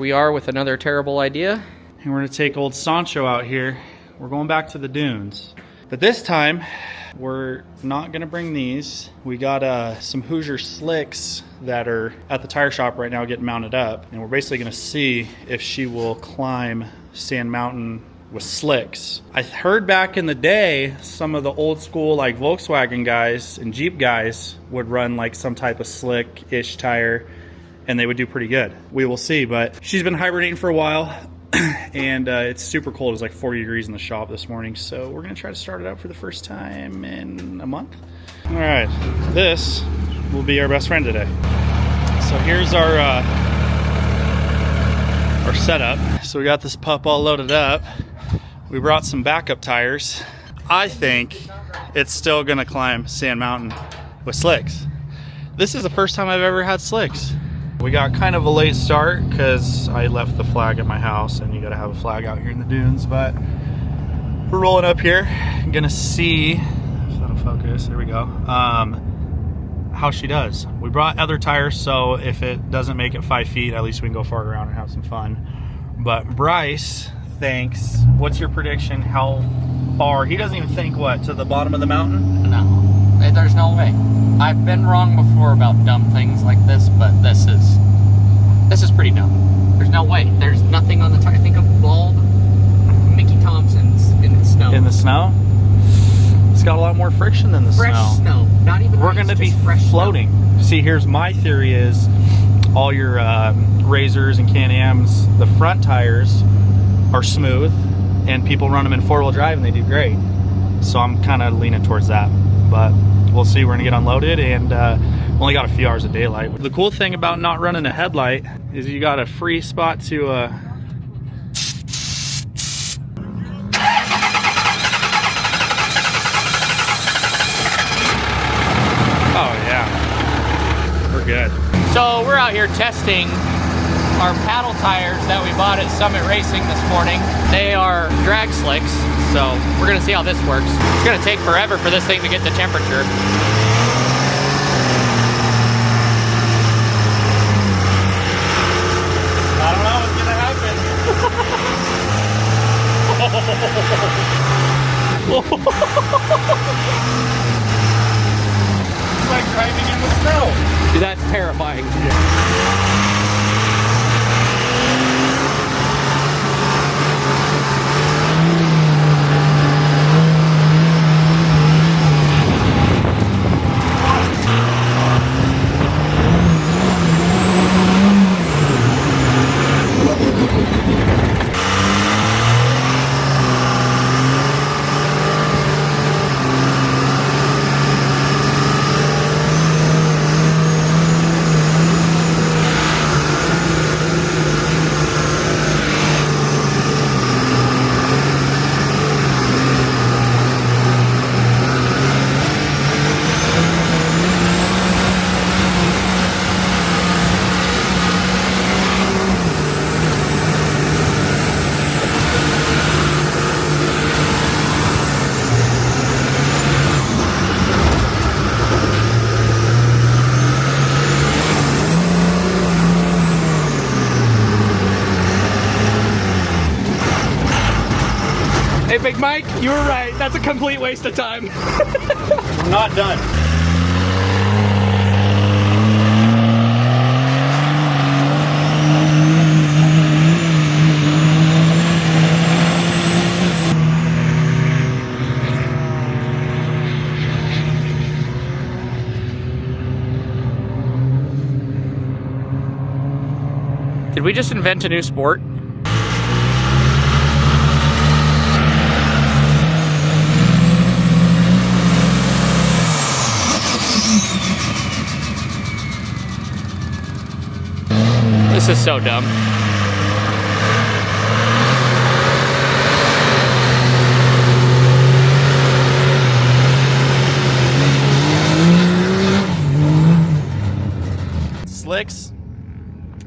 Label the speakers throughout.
Speaker 1: we are with another terrible idea.
Speaker 2: And we're gonna take old Sancho out here. We're going back to the dunes. But this time, we're not gonna bring these. We got some Hoosier slicks that are at the tire shop right now getting mounted up. And we're basically gonna see if she will climb Sand Mountain with slicks. I heard back in the day, some of the old school like Volkswagen guys and Jeep guys would run like some type of slick-ish tire and they would do pretty good. We will see, but she's been hibernating for a while and it's super cold. It's like 40 degrees in the shop this morning, so we're gonna try to start it up for the first time in a month. All right, this will be our best friend today. So here's our setup. So we got this pup all loaded up. We brought some backup tires. I think it's still gonna climb Sand Mountain with slicks. This is the first time I've ever had slicks. We got kind of a late start because I left the flag at my house and you gotta have a flag out here in the dunes, but we're rolling up here. I'm gonna see, if that'll focus, there we go, how she does. We brought other tires, so if it doesn't make it 5 feet, at least we can go far around and have some fun. But Bryce thinks, what's your prediction? How far? He doesn't even think, what, to the bottom of the mountain?
Speaker 1: No, there's no way. I've been wrong before about dumb things like this, but this is pretty dumb. There's no way. There's nothing on the tire. I think of bald Mickey Thompson's in the snow.
Speaker 2: In the snow? It's got a lot more friction than the
Speaker 1: fresh snow. Not even
Speaker 2: we're going to be floating. Snow. See, here's my theory is all your Razors and Can-Ams, the front tires are smooth and people run them in 4-wheel drive and they do great. So I'm kind of leaning towards that, but we'll see. We're gonna get unloaded and only got a few hours of daylight. The cool thing about not running a headlight is you got a free spot to oh yeah, we're good.
Speaker 1: So we're out here testing our paddle tires that we bought at Summit Racing this morning. They are drag slicks, so we're gonna see how this works. It's gonna take forever for this thing to get to temperature.
Speaker 2: I don't know what's gonna happen. It's like driving in the snow.
Speaker 1: Dude, that's terrifying. Hey, Big Mike, you were right. That's a complete waste of time.
Speaker 2: We're not done.
Speaker 1: Did we just invent a new sport? This is so dumb.
Speaker 2: Slicks,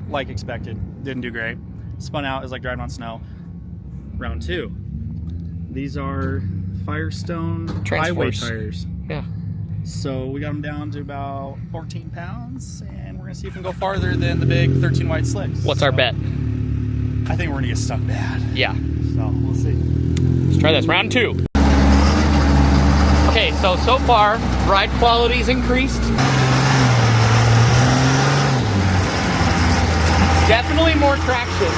Speaker 2: like expected, didn't do great. Spun out, is like driving on snow. Round 2. These are Firestone highway tires.
Speaker 1: Yeah.
Speaker 2: So we got them down to about 14 pounds, and we're gonna see if we can go farther than the big 13 wide slicks.
Speaker 1: What's our bet?
Speaker 2: I think we're gonna get stuck bad.
Speaker 1: Yeah.
Speaker 2: So we'll see.
Speaker 1: Let's try this. Round 2. Okay, so far, ride quality's increased. Definitely more traction.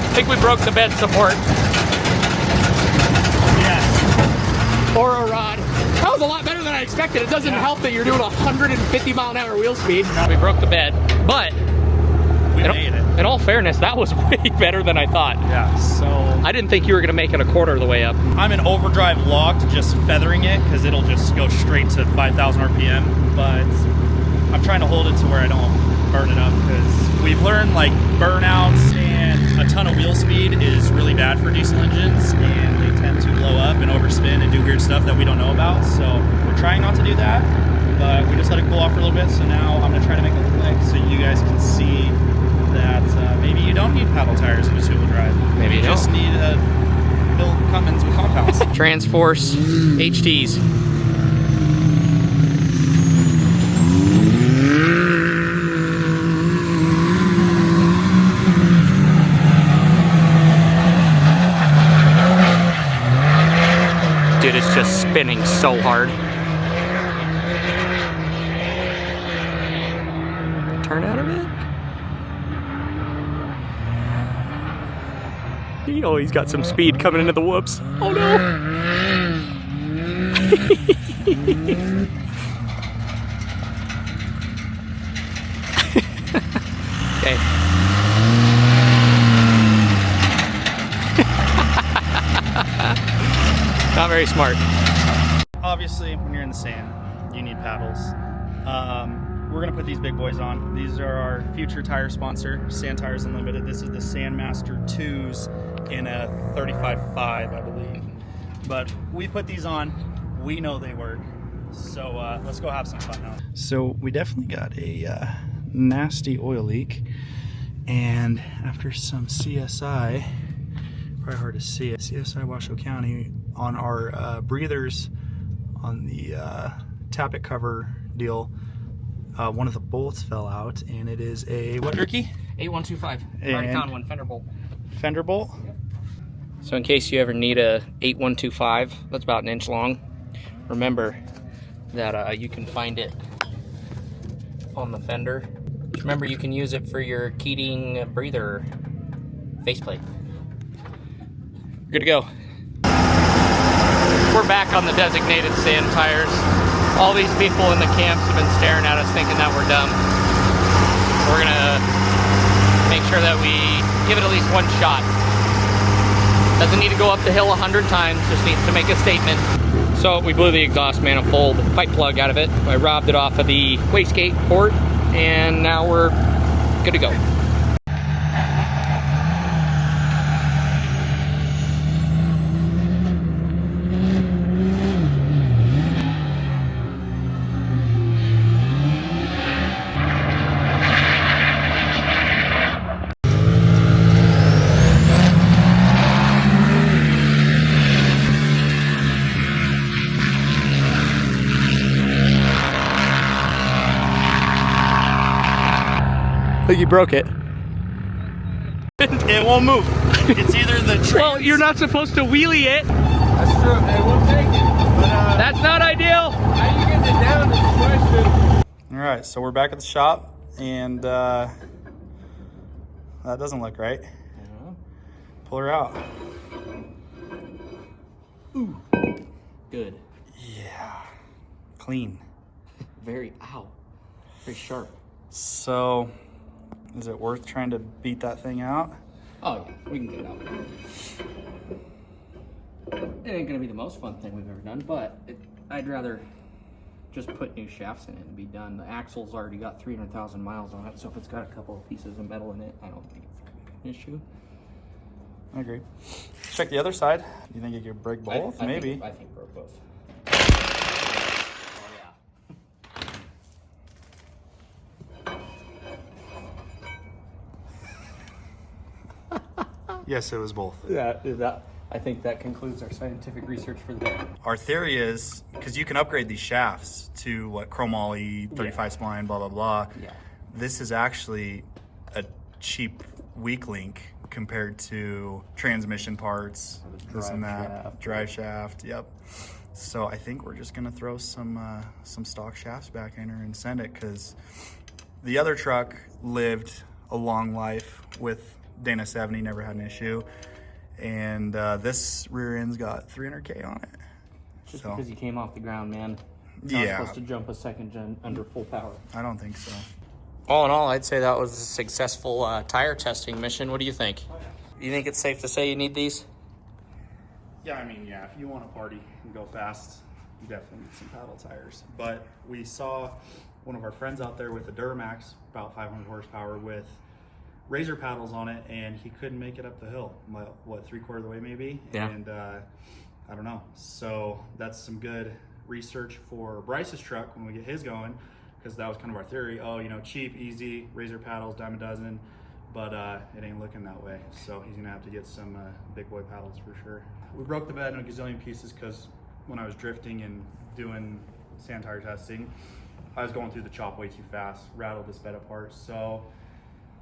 Speaker 1: I think we broke the bed support.
Speaker 2: Yes.
Speaker 1: Or a rod. That was a lot better than I expected. It doesn't help that you're doing 150 mile an hour wheel speed. We broke the bed, but
Speaker 2: we made it.
Speaker 1: In all fairness, that was way better than I thought.
Speaker 2: Yeah, so
Speaker 1: I didn't think you were gonna make it a quarter of the way up.
Speaker 2: I'm in overdrive locked, just feathering it, because it'll just go straight to 5,000 RPM, but I'm trying to hold it to where I don't burn it up, because we've learned like burnouts and a ton of wheel speed is really bad for diesel engines, and they tend to blow up and overspin and do weird stuff that we don't know about. So we're trying not to do that, but we just let it cool off for a little bit. So now I'm gonna try to make it click so you guys can see that maybe you don't need paddle tires in a two-wheel drive.
Speaker 1: Maybe you
Speaker 2: just need a Bill Cummins with compounds.
Speaker 1: Transforce HTs. Dude, it's just spinning so hard. Turn out of it. Oh, he's got some speed coming into the whoops. Oh no! Okay. Not very smart.
Speaker 2: Obviously, when you're in the sand, you need paddles. We're gonna put these big boys on. These are our future tire sponsor, Sand Tires Unlimited. This is the Sandmaster 2s in a 35.5, I believe. But we put these on, we know they work. So let's go have some fun now. So we definitely got a nasty oil leak. And after some CSI, probably hard to see it, CSI Washoe County, on our breathers on the tappet cover deal, one of the bolts fell out, and it is a what jerky?
Speaker 1: 8125. I already found one, fender bolt.
Speaker 2: Fender bolt?
Speaker 1: So in case you ever need a 8125, that's about 1 inch long, remember that you can find it on the fender. Remember, you can use it for your Keating breather faceplate. Good to go. We're back on the designated sand tires. All these people in the camps have been staring at us thinking that we're dumb. We're gonna make sure that we give it at least one shot. Doesn't need to go up the hill 100 times, just needs to make a statement. So we blew the exhaust manifold pipe plug out of it. I robbed it off of the wastegate port, and now we're good to go. I think you broke it.
Speaker 2: It won't move. It's either the trans...
Speaker 1: Well, you're not supposed to wheelie it.
Speaker 3: That's true. Hey, we'll take it. But,
Speaker 1: That's not ideal.
Speaker 3: how you getting it down is the question.
Speaker 2: All right, so we're back at the shop, and that doesn't look right. Pull her out.
Speaker 1: Ooh. Good.
Speaker 2: Yeah. Clean.
Speaker 1: Very, ow. Very sharp.
Speaker 2: So, is it worth trying to beat that thing out?
Speaker 1: Oh, yeah, we can get it out. It ain't gonna be the most fun thing we've ever done, but I'd rather just put new shafts in it and be done. The axle's already got 300,000 miles on it, so if it's got a couple of pieces of metal in it, I don't think it's an issue.
Speaker 2: I agree. Check the other side. You think it could break both? Maybe.
Speaker 1: I think broke both.
Speaker 2: Yes, it was both.
Speaker 1: I think that concludes our scientific research for the day.
Speaker 2: Our theory is, because you can upgrade these shafts to what, chromoly, 35 spline, blah, blah, blah.
Speaker 1: Yeah.
Speaker 2: This is actually a cheap weak link compared to transmission parts, this and that, drive shaft, yep. So I think we're just gonna throw some stock shafts back in her and send it, because the other truck lived a long life with Dana 70, never had an issue. And this rear end's got 300K on it.
Speaker 1: Just because you came off the ground, man. Not
Speaker 2: Yeah.
Speaker 1: supposed to jump a second gen under full power.
Speaker 2: I don't think so.
Speaker 1: All in all, I'd say that was a successful tire testing mission. What do you think? You think it's safe to say you need these?
Speaker 2: Yeah, I mean, yeah, if you want to party and go fast, you definitely need some paddle tires. But we saw one of our friends out there with a Duramax, about 500 horsepower, with razor paddles on it, and he couldn't make it up the hill. What, 3/4 of the way maybe?
Speaker 1: Yeah.
Speaker 2: And I don't know. So that's some good research for Bryce's truck when we get his going, because that was kind of our theory. Oh, you know, cheap, easy, razor paddles, dime a dozen, but it ain't looking that way. So he's gonna have to get some big boy paddles for sure. We broke the bed in a gazillion pieces because when I was drifting and doing sand tire testing, I was going through the chop way too fast, rattled this bed apart. So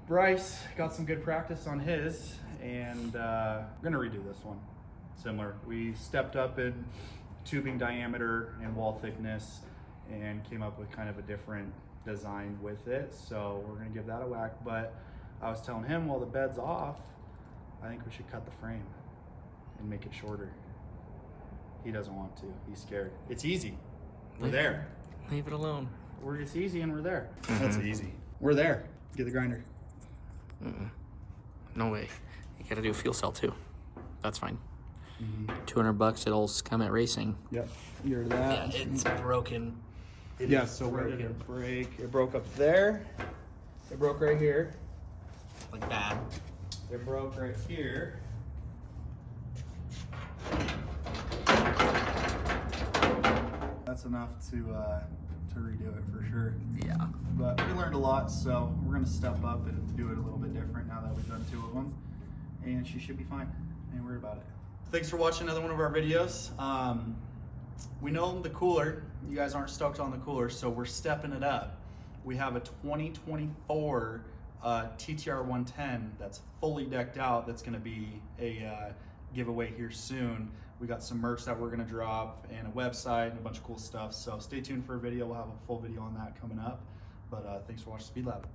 Speaker 2: Bryce got some good practice on his, and we're gonna redo this one. Similar, we stepped up in tubing diameter and wall thickness and came up with kind of a different design with it. So we're gonna give that a whack. But I was telling him, while the bed's off, I think we should cut the frame and make it shorter. He doesn't want to, he's scared. It's easy, we're there.
Speaker 1: Leave it alone.
Speaker 2: It's easy and we're there. That's easy. We're there, get the grinder.
Speaker 1: No way. You gotta do a fuel cell too. That's fine. $200, it'll come at racing.
Speaker 2: Yep, you're that.
Speaker 1: Yeah, it's broken.
Speaker 2: Yeah, so where did it break? It broke up there. It broke right here.
Speaker 1: Like that.
Speaker 2: It broke right here. That's enough to redo it for sure.
Speaker 1: Yeah.
Speaker 2: But we learned a lot, so we're gonna step up and do it a little bit different now that we've done 2 of them. And she should be fine. Ain't worried about it. Thanks for watching another one of our videos. We know the cooler, you guys aren't stoked on the cooler, so we're stepping it up. We have a 2024 TTR 110 that's fully decked out. That's gonna be a giveaway here soon. We got some merch that we're gonna drop and a website and a bunch of cool stuff. So stay tuned for a video. We'll have a full video on that coming up. But thanks for watching Speed Lab.